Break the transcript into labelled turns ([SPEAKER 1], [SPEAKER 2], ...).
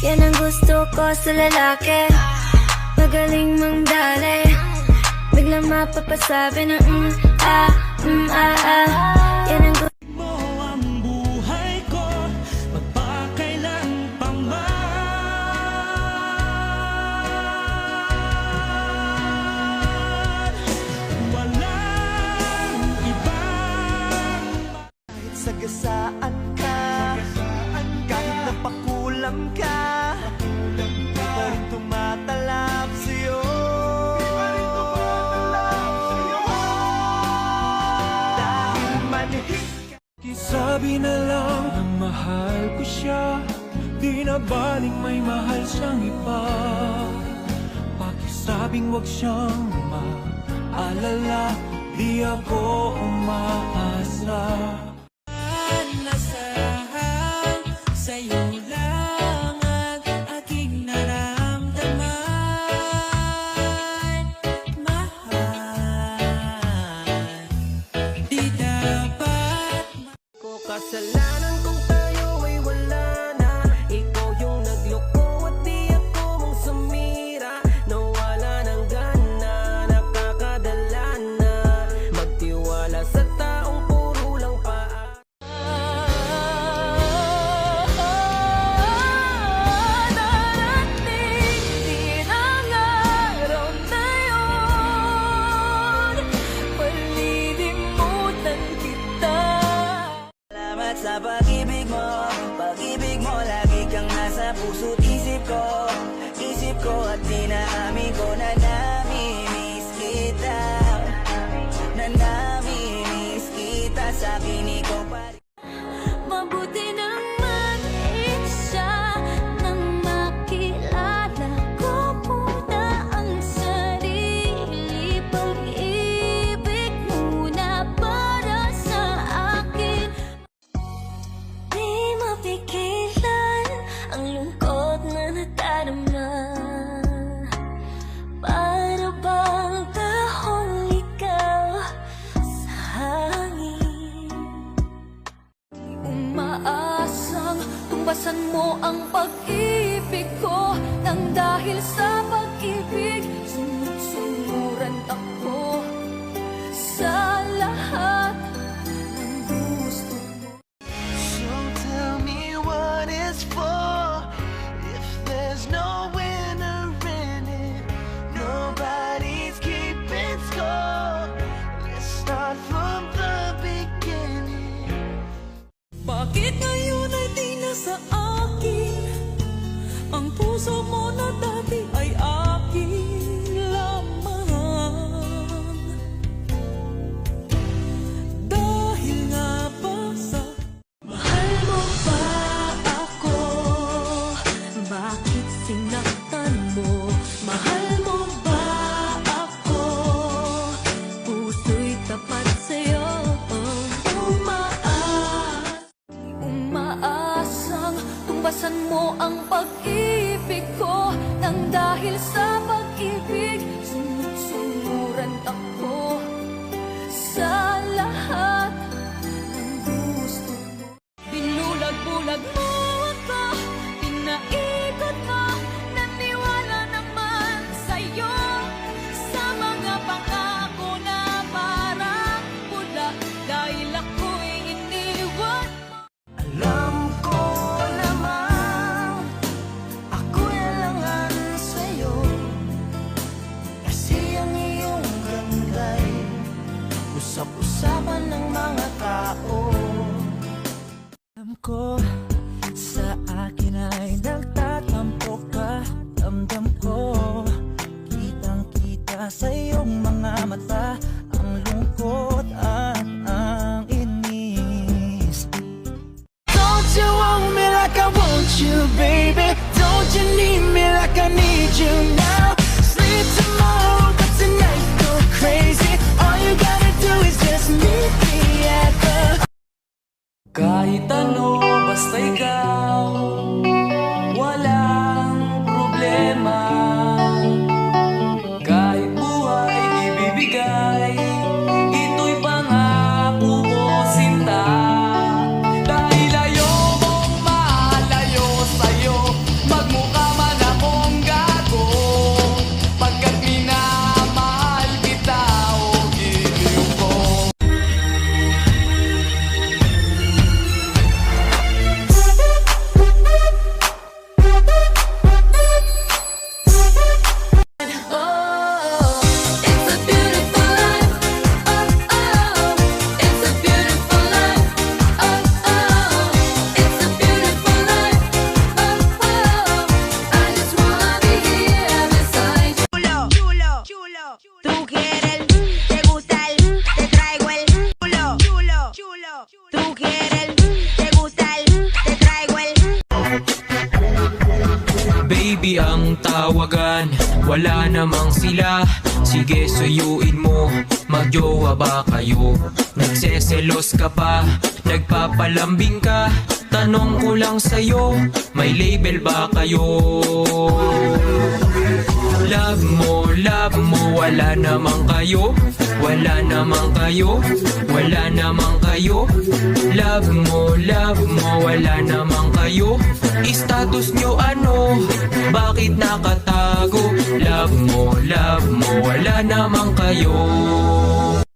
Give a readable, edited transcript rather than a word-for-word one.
[SPEAKER 1] Yan ang gusto ko sa lalaki, magaling mangdali, biglang mapapasabi ng yan ang gusto
[SPEAKER 2] mo ang buhay ko, magpakailan pa man. Walang ibang kahit sagasaan ka, kahit napakulam ka, pa rin tumatalab sa'yo. Sabi na lang na mahal ko siya, di na baling may mahal siyang iba. Pakisabing wag siyang maalala, di ako umaasa. Nasahan sa'yo lang ang aking naramdaman. Mahal, di dapat kasalanan kung tayo ay wala na. Ikaw yung nagloko at di ako mong sumira. Nawala ng gana, nakakadala na magtiwala sa taong puro lang darating din ang araw na yun, malilimutan kita. Salamat sa pag-ibig mo, lagi kang nasa puso't isip ko at dinaamin ko na namimiss kita, sa akin ikaw pa rin.
[SPEAKER 1] Mabuti naman isa nang makilala ko muna ang sarili. Pag-ibig muna para sa akin, di mapigilan ang lungkot na nadarama. Para bang tahong ikaw sa hangin, umaasang tumbasan mo ang pag-ibig ko. Nang dahil sa pag-ibig, sunod-sunuran ako sa lahat ng gusto mo.
[SPEAKER 2] So tell me what it's for, if there's no winner in it, nobody's keeping score. Let's start from the beginning. Bakit ngayon ay di na sa akin ang puso mo na dati ay akin lamang? Dahil nga ba sa mahal mo ba ako? Bakit sinaktan mo? Mahal mo ba ako? Puso'y tapat sa'yo. Umaasang tumbasan mo ang pag-ibig ko. Nang dahil sa pag-ibig, sunod-sunuran ako sa lahat ng gusto mo. Binulag-bulag mo ako, pinaikot mo, naniwala naman sa'yo, sa mga pangako na parang pula, dahil ako'y iniwan mo. Alam ko namang ako'y alangan sa'yo, kasi ang iyong ganda'y usap-usapan ng mga tao. Alam ko sa akin ay nagtatampo ka, damdam ko, kitang-kita sa iyong mga mata ang lungkot at ang inis. Don't you want me like I want you, baby? Don't you need me like I need you now? Sleep tomorrow, but tonight go crazy. All you gotta do is just meet me at the kahit ano, basta ikaw, walang problema. Kahit buhay ibibigay, ito'y pangako ko, sinta. Dahil ayaw mong malayo sa'yo,
[SPEAKER 3] baby ang tawagan. Wala namang sila, sige suyuin mo. Magjowa ba kayo? Nagseselos ka pa, nagpapalambing ka. Tanong ko lang sa'yo, may label ba kayo? Love mo, wala namang kayo. Wala namang kayo, wala namang kayo. Love mo, wala namang kayo. Status nyo ano? Bakit nakatago? Love mo, wala namang kayo.